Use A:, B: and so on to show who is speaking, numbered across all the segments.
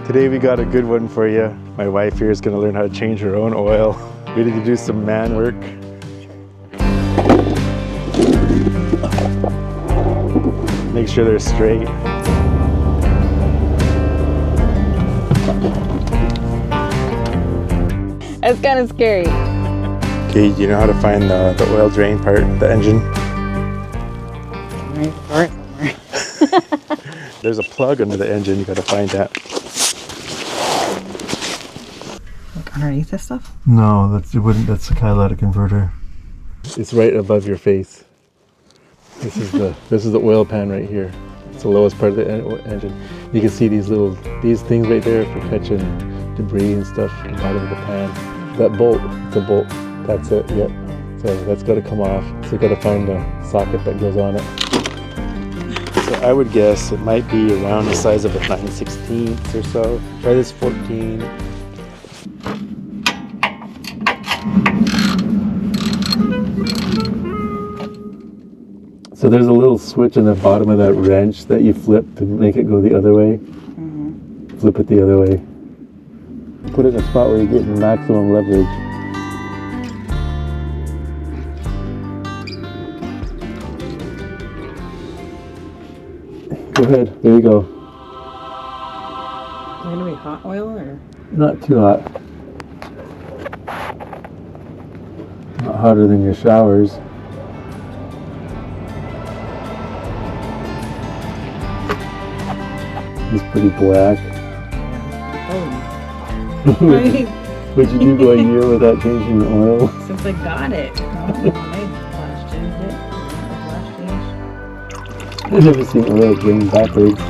A: Today we got a good one for you. My wife here is going to learn how to change her own oil. We need to do some man work. Make sure they're straight.
B: It's kind of scary.
A: Okay, do you know how to find the oil drain part, the engine? There's a plug under the engine, you gotta find that.
B: Like underneath this stuff?
A: No, that's the catalytic converter. It's right above your face. This is the oil pan right here. It's the lowest part of the engine. You can see these things right there for catching debris and stuff at the bottom of the pan. That bolt, it's a bolt. That's it, yep. So that's got to come off. So you got to find the socket that goes on it. So I would guess it might be around the size of a 9/16 or so. Try this 14. So there's a little switch in the bottom of that wrench that you flip to make it go the other way. Mm-hmm. Flip it the other way. Put it in a spot where you get maximum leverage. Go ahead, there you go.
B: Is it gonna be hot oil or?
A: Not too hot. Not hotter than your showers. It's pretty black.
B: Oh.
A: What'd you do go a year without changing the oil?
B: Since I got it. I last changed it.
A: I've never seen oil drain backwards.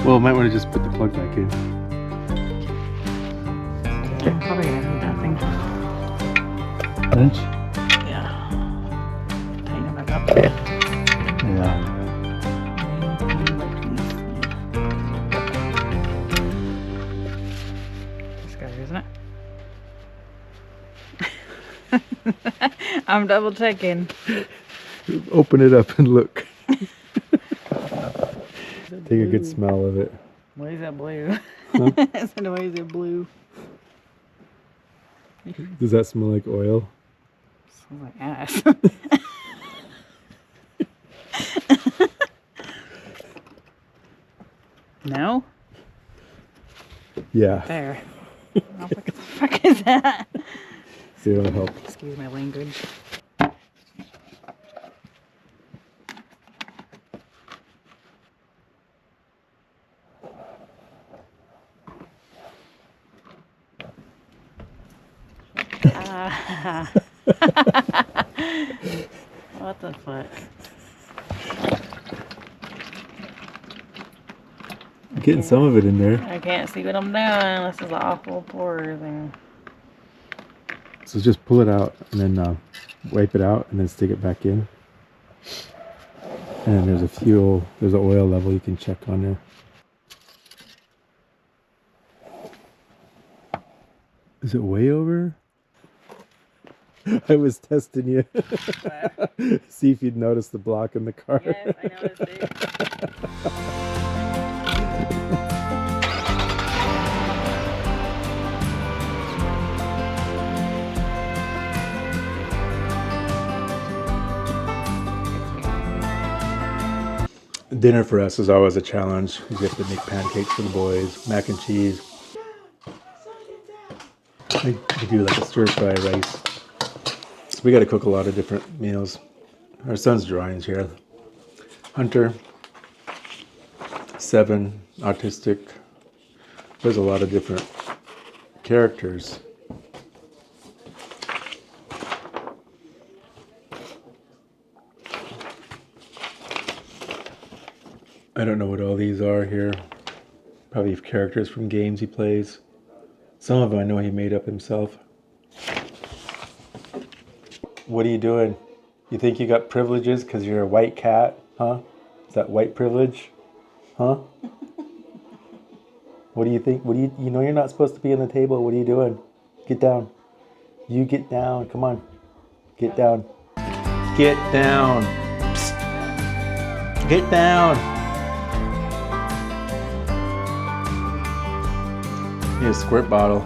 A: Well, might want to just put the plug back in.
B: I'm probably gonna need that thing.
A: Wrench?
B: Yeah. Tighten it back up.
A: Yeah.
B: This guy, isn't it? I'm double checking.
A: Open it up and look. Take a good smell of it.
B: Why is that blue?
A: Huh?
B: I said, why is it blue?
A: Does that smell like oil?
B: Smells like ass. No?
A: Yeah.
B: There. Oh, what the fuck is that?
A: See, it'll help.
B: Excuse my language. What the fuck?
A: Getting some of it in there.
B: I can't see what I'm doing. This is an awful pour thing.
A: So just pull it out and then wipe it out and then stick it back in. And then there's an oil level you can check on there. Is it way over? I was testing you. See if you'd notice the block in the car.
B: Yes, I noticed it.
A: Dinner for us is always a challenge. We have to make pancakes for the boys, mac and cheese. We do like a stir fry rice. So we got to cook a lot of different meals. Our son's drawings here. Hunter, 7, autistic. There's a lot of different characters. I don't know what all these are here. Probably characters from games he plays. Some of them I know he made up himself. What are you doing? You think you got privileges because you're a white cat? Huh? Is that white privilege? Huh? What do you think? You know you're not supposed to be on the table. What are you doing? Get down. You get down. Come on. Get down. Get down. Psst. Get down. Need a squirt bottle.